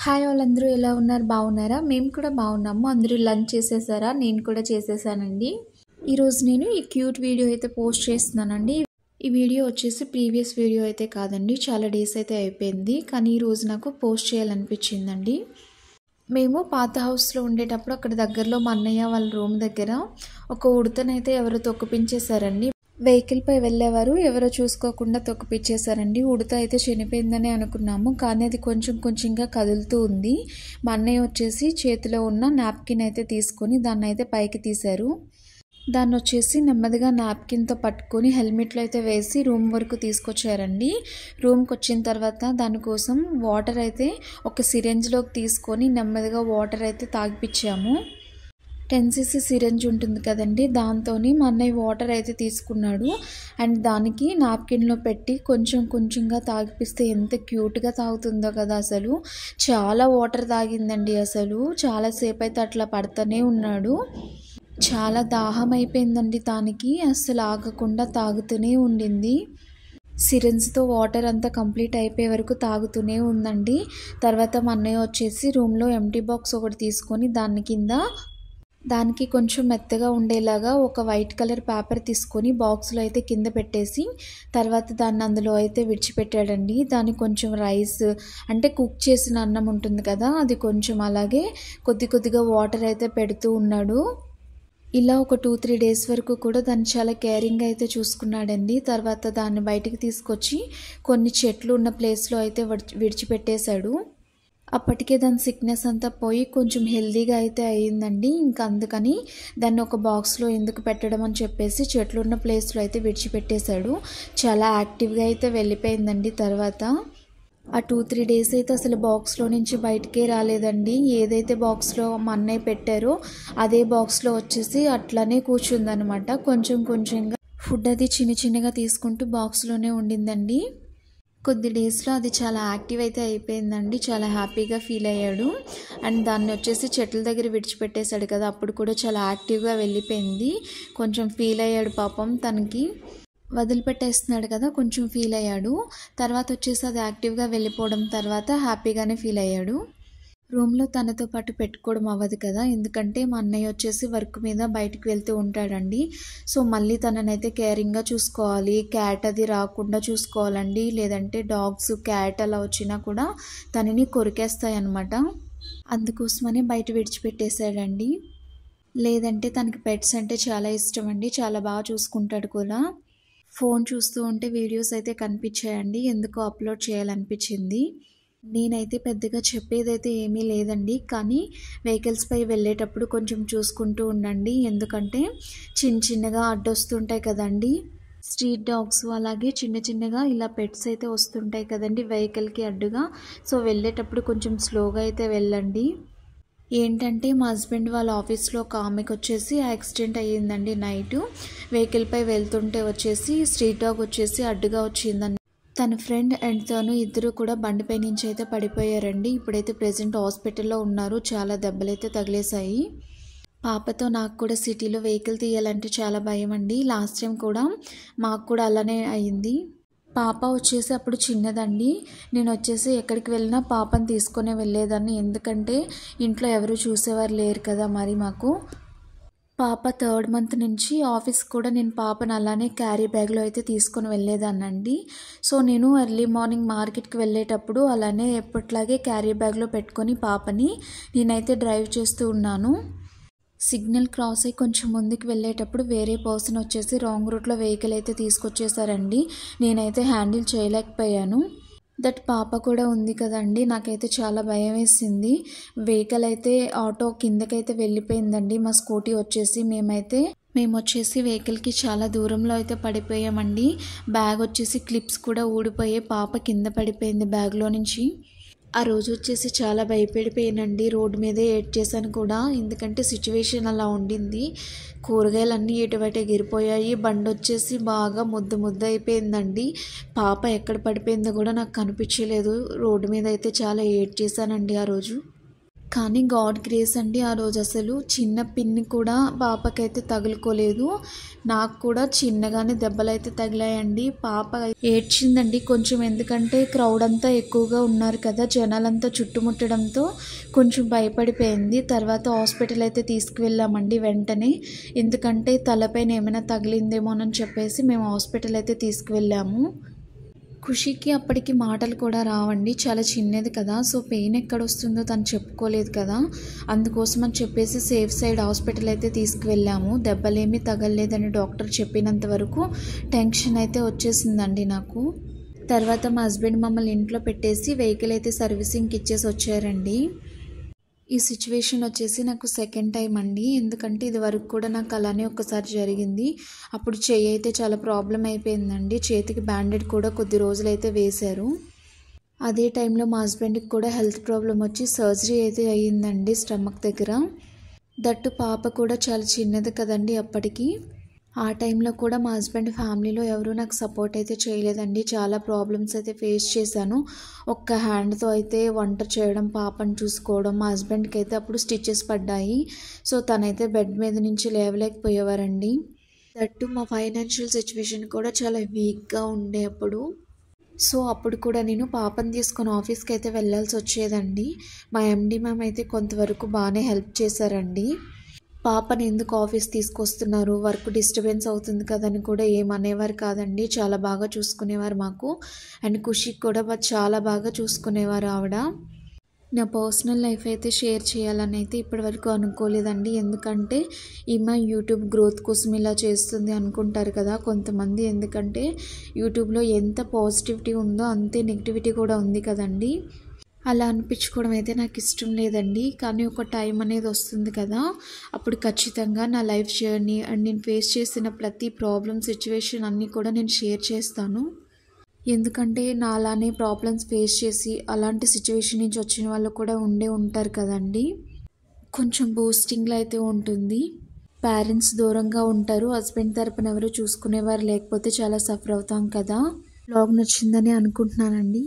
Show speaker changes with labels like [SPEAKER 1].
[SPEAKER 1] Hi వాళ్ళందరూ ఎలా ఉన్నారు? బాగున్నారా? మేము కూడా బాగున్నాము. అందరూ లంచ్ చేసేసారా? నేను కూడా చేసేసానండి. ఈరోజు నేను ఈ క్యూట్ వీడియో అయితే పోస్ట్ చేస్తున్నానండి. ఈ వీడియో వచ్చేసి ప్రీవియస్ వీడియో అయితే కాదండి, చాలా డేస్ అయితే అయిపోయింది. కానీ ఈరోజు నాకు పోస్ట్ చేయాలనిపించిందండి. మేము పాత హౌస్లో ఉండేటప్పుడు అక్కడ దగ్గరలో మా అన్నయ్య వాళ్ళ రూమ్ దగ్గర ఒక ఉడతనైతే ఎవరో తొక్కిపించేశారండి. వెహికల్పై వెళ్ళేవారు ఎవరో చూసుకోకుండా తొక్కిపించేశారండి. ఉడత అయితే చనిపోయిందని అనుకున్నాము, కానీ అది కొంచెం కొంచెంగా కదులుతూ ఉంది. మా అన్నయ్య వచ్చేసి చేతిలో ఉన్న నాప్కిన్ అయితే తీసుకొని దాన్ని అయితే పైకి తీశారు. దాన్ని వచ్చేసి నెమ్మదిగా నాప్కిన్తో పట్టుకొని హెల్మెట్లో అయితే వేసి రూమ్ వరకు తీసుకొచ్చారండి. రూమ్కి వచ్చిన తర్వాత దానికోసం వాటర్ అయితే ఒక సిరెంజ్లోకి తీసుకొని నెమ్మదిగా వాటర్ అయితే తాగిపించాము. 10cc సిరెంజ్ ఉంటుంది కదండి, దాంతో మా అన్నయ్య వాటర్ అయితే తీసుకున్నాడు. అండ్ దానికి నాప్కిన్లో పెట్టి కొంచెం కొంచెంగా తాగిపిస్తే ఎంత క్యూట్గా తాగుతుందో కదా. అసలు చాలా వాటర్ తాగిందండి. అసలు చాలాసేపు అయితే అట్లా పడుతూనే ఉన్నాడు. చాలా దాహం అయిపోయిందండి దానికి, అస్సలు ఆగకుండా తాగుతూనే ఉండింది. సిరెంజ్తో వాటర్ అంతా కంప్లీట్ అయిపోయే వరకు తాగుతూనే ఉందండి. తర్వాత మా అన్నయ్య వచ్చేసి రూమ్లో ఎంటీ బాక్స్ ఒకటి తీసుకొని దానికి కొంచెం మెత్తగా ఉండేలాగా ఒక వైట్ కలర్ పేపర్ తీసుకొని బాక్స్లో అయితే కింద పెట్టేసి తర్వాత దాన్ని అందులో అయితే విడిచిపెట్టాడండి. దానికి కొంచెం రైస్ అంటే కుక్ చేసిన అన్నం ఉంటుంది కదా, అది కొంచెం అలాగే కొద్ది కొద్దిగా వాటర్ అయితే పెడుతూ ఉన్నాడు. ఇలా ఒక 2-3 డేస్ వరకు కూడా దాన్ని చాలా కేరింగ్గా అయితే చూసుకున్నాడండి. తర్వాత దాన్ని బయటికి తీసుకొచ్చి కొన్ని చెట్లు ఉన్న ప్లేస్లో అయితే విడిచిపెట్టేశాడు. అప్పటికే దాని సిక్నెస్ అంతా పోయి కొంచెం హెల్దీగా అయితే అయ్యిందండి. ఇంకా అందుకని దాన్ని ఒక బాక్స్లో ఎందుకు పెట్టడం అని చెప్పేసి చెట్లున్న ప్లేస్లో అయితే విడిచిపెట్టేశాడు. చాలా యాక్టివ్గా అయితే వెళ్ళిపోయిందండి. తర్వాత ఆ 2-3 డేస్ అయితే అసలు బాక్స్లో నుంచి బయటికే రాలేదండి. ఏదైతే బాక్స్లో మా అన్నయ్య పెట్టారో అదే బాక్స్లో వచ్చేసి అట్లానే కూర్చుందనమాట. కొంచెం కొంచెంగా ఫుడ్ అది చిన్నగా తీసుకుంటూ బాక్స్లోనే ఉండిందండి. కొద్ది డేస్లో అది చాలా యాక్టివ్ అయితే అయిపోయిందండి. చాలా హ్యాపీగా ఫీల్ అయ్యాడు. అండ్ దాన్ని వచ్చేసి చెట్ల దగ్గర విడిచిపెట్టేశాడు కదా, అప్పుడు కూడా చాలా యాక్టివ్గా వెళ్ళిపోయింది. కొంచెం ఫీల్ అయ్యాడు పాపం, తనకి వదిలిపెట్టేస్తున్నాడు కదా, కొంచెం ఫీల్ అయ్యాడు. తర్వాత వచ్చేసి అది యాక్టివ్గా వెళ్ళిపోవడం తర్వాత హ్యాపీగానే ఫీల్ అయ్యాడు. రూమ్లో తనతో పాటు పెట్టుకోవడం అవ్వదు కదా, ఎందుకంటే మా అన్నయ్య వచ్చేసి వర్క్ మీద బయటకు వెళ్తూ ఉంటాడండి. సో మళ్ళీ తననైతే కేరింగ్గా చూసుకోవాలి. క్యాట్ అది రాకుండా చూసుకోవాలండి, లేదంటే డాగ్స్ క్యాట్ అలా వచ్చినా కూడా తనని కొరికేస్తాయి అన్నమాట. అందుకోసమనే బయట విడిచిపెట్టేశాడండి. లేదంటే తనకి పెట్స్ అంటే చాలా ఇష్టం అండి, చాలా బాగా చూసుకుంటాడు కూడా. ఫోన్ చూస్తూ ఉంటే వీడియోస్ అయితే కనిపించాయండి, ఎందుకో అప్లోడ్ చేయాలనిపించింది. నేనైతే పెద్దగా చెప్పేదైతే ఏమీ లేదండి, కానీ వెహికల్స్పై వెళ్ళేటప్పుడు కొంచెం చూసుకుంటూ ఉండండి. ఎందుకంటే చిన్నగా అడ్డొస్తుంటాయి కదండి స్ట్రీట్ డాగ్స్, అలాగే చిన్నగా ఇలా పెట్స్ అయితే వస్తుంటాయి కదండి వెహికల్కి అడ్డుగా. సో వెళ్ళేటప్పుడు కొంచెం స్లోగా అయితే వెళ్ళండి. ఏంటంటే మా హస్బెండ్ వాళ్ళ ఆఫీస్లో ఒక ఆమెకు వచ్చేసి యాక్సిడెంట్ అయ్యిందండి. నైట్ వెహికల్పై వెళ్తుంటే వచ్చేసి స్ట్రీట్ డాగ్ వచ్చేసి అడ్డుగా వచ్చిందండి. తన ఫ్రెండ్ అండ్ తను ఇద్దరు కూడా బండిపై నుంచి అయితే పడిపోయారండి. ఇప్పుడైతే ప్రెజెంట్ హాస్పిటల్లో ఉన్నారు. చాలా దెబ్బలైతే తగిలేశాయి. పాపతో నాకు కూడా సిటీలో వెహికల్ తీయాలంటే చాలా భయం అండి. లాస్ట్ టైం కూడా మాకు కూడా అలానే అయింది. పాప వచ్చేసి అప్పుడు చిన్నదండి. నేను వచ్చేసి ఎక్కడికి వెళ్ళినా పాపని తీసుకొని వెళ్ళేదాన్ని, ఎందుకంటే ఇంట్లో ఎవరు చూసేవారు లేరు కదా. మరి మాకు పాప 3rd మంత్ నుంచి ఆఫీస్ కూడా నేను పాపను అలానే క్యారీ బ్యాగ్లో అయితే తీసుకొని వెళ్ళేదాన్నండి. సో నేను ఎర్లీ మార్నింగ్ మార్కెట్కి వెళ్ళేటప్పుడు అలానే ఎప్పట్లాగే క్యారీ బ్యాగ్లో పెట్టుకొని పాపని నేనైతే డ్రైవ్ చేస్తూ ఉన్నాను. సిగ్నల్ క్రాస్ అయ్యి కొంచెం ముందుకు వెళ్ళేటప్పుడు వేరే పర్సన్ వచ్చేసి రాంగ్ రూట్లో వెహికల్ అయితే తీసుకొచ్చేసారండి. నేనైతే హ్యాండిల్ చేయలేకపోయాను. దట్ పాప కూడా ఉంది కదండి, నాకైతే చాలా భయం వేసింది. వెహికల్ అయితే ఆటో కిందకైతే వెళ్ళిపోయిందండి. మా స్కూటీ వచ్చేసి మేము వచ్చేసి వెహికల్కి చాలా దూరంలో అయితే పడిపోయామండి. బ్యాగ్ వచ్చేసి క్లిప్స్ కూడా ఊడిపోయి పాప కింద పడిపోయింది బ్యాగ్లో నుంచి. ఆ రోజు వచ్చేసి చాలా భయపడిపోయానండి. రోడ్డు మీదే ఏడ్చేసాను కూడా, ఎందుకంటే సిచ్యువేషన్ అలా ఉండింది. కూరగాయలన్నీ ఎటువైతే ఎగిరిపోయాయి. బండి వచ్చేసి బాగా ముద్ద అయిపోయిందండి. పాప ఎక్కడ పడిపోయిందో కూడా నాకు కనిపించలేదు. రోడ్డు మీద అయితే చాలా ఏడ్చేసానండి ఆ రోజు. కానీ గాడ్ గ్రేస్ అండి, ఆ రోజు అసలు చిన్న పిన్ని కూడా పాపకైతే తగులుకోలేదు. నాకు కూడా చిన్నగానే దెబ్బలైతే తగిలాయండి. పాప ఏడ్చిందండి కొంచెం, ఎందుకంటే క్రౌడ్ అంతా ఎక్కువగా ఉన్నారు కదా, జనాలంతా చుట్టుముట్టడంతో కొంచెం భయపడిపోయింది. తర్వాత హాస్పిటల్ అయితే తీసుకువెళ్ళామండి వెంటనే, ఎందుకంటే తలపైన ఏమైనా తగిలిందేమోనని చెప్పేసి మేము హాస్పిటల్ అయితే తీసుకువెళ్ళాము. ఖుషికి అప్పటికి మాటలు కూడా రావండి, చాలా చిన్నది కదా, సో పెయిన్ ఎక్కడ వస్తుందో తను చెప్పుకోలేదు కదా, అందుకోసం అని చెప్పేసి సేఫ్ సైడ్ హాస్పిటల్ అయితే తీసుకువెళ్ళాము. దెబ్బలేమీ తగలలేదని డాక్టర్ చెప్పినంత వరకు టెన్షన్ అయితే వచ్చేసిందండి నాకు. తర్వాత మా హస్బెండ్ మమ్మల్ని ఇంట్లో పెట్టేసి వెహికల్ అయితే సర్వీసింగ్కి ఇచ్చేసి వచ్చారండి. ఈ సిచ్యువేషన్ వచ్చేసి నాకు సెకండ్ టైం అండి, ఎందుకంటే ఇది వరకు కూడా నాకు అలానే ఒక్కసారి జరిగింది. అప్పుడు చెయ్యి అయితే చాలా ప్రాబ్లం అయిపోయిందండి, చేతికి బ్యాండేడ్ కూడా కొద్ది రోజులైతే వేశారు. అదే టైంలో మా హస్బెండ్కి కూడా హెల్త్ ప్రాబ్లం వచ్చి సర్జరీ అయితే అయ్యిందండి స్టమక్ దగ్గర. దట్టు పాప కూడా చాలా చిన్నది కదండి అప్పటికి. ఆ టైంలో కూడా మా హస్బెండ్ ఫ్యామిలీలో ఎవరు నాకు సపోర్ట్ అయితే చేయలేదండి, చాలా ప్రాబ్లమ్స్ అయితే ఫేస్ చేశాను. ఒక్క హ్యాండ్తో అయితే వంట చేయడం, పాపను చూసుకోవడం. మా హస్బెండ్కి అయితే అప్పుడు స్టిచెస్ పడ్డాయి, సో తనైతే బెడ్ మీద నుంచి లేవలేకపోయేవారండి. దట్టు మా ఫైనాన్షియల్ సిచ్యువేషన్ కూడా చాలా వీక్గా ఉండే అప్పుడు. సో అప్పుడు కూడా నేను పాపను తీసుకొని ఆఫీస్కి అయితే వెళ్ళాల్సి వచ్చేదండి. మా ఎండి మ్యామ్ అయితే కొంతవరకు బాగానే హెల్ప్ చేశారండి. పాపని ఎందుకు ఆఫీస్ తీసుకొస్తున్నారు, వర్క్ డిస్టర్బెన్స్ అవుతుంది కదని కూడా ఏమనేవారు కాదండి, చాలా బాగా చూసుకునేవారు మాకు. అండ్ ఖుషికి కూడా చాలా బాగా చూసుకునేవారు ఆవిడ. నా పర్సనల్ లైఫ్ అయితే షేర్ చేయాలని అయితే ఇప్పటివరకు అనుకోలేదండి, ఎందుకంటే ఈమె యూట్యూబ్ గ్రోత్ కోసం ఇలా చేస్తుంది అనుకుంటారు కదా కొంతమంది, ఎందుకంటే యూట్యూబ్లో ఎంత పాజిటివిటీ ఉందో అంతే నెగిటివిటీ కూడా ఉంది కదండి. అలా అనిపించుకోవడం అయితే నాకు ఇష్టం లేదండి, కానీ ఒక టైం అనేది వస్తుంది కదా, అప్పుడు ఖచ్చితంగా నా లైఫ్ జర్నీ అండ్ నేను ఫేస్ చేసిన ప్రతి ప్రాబ్లమ్ సిచ్యువేషన్ అన్నీ కూడా నేను షేర్ చేస్తాను. ఎందుకంటే నా అలానే ప్రాబ్లమ్స్ ఫేస్ చేసి అలాంటి సిచ్యువేషన్ నుంచి వచ్చిన వాళ్ళు కూడా ఉంటారు కదండి. కొంచెం బూస్టింగ్లో అయితే ఉంటుంది. పేరెంట్స్ దూరంగా ఉంటారు, హస్బెండ్ తరపున ఎవరు చూసుకునేవారు లేకపోతే చాలా సఫర్ అవుతాం కదా. బ్లాగ్ నచ్చిందని అనుకుంటున్నానండి.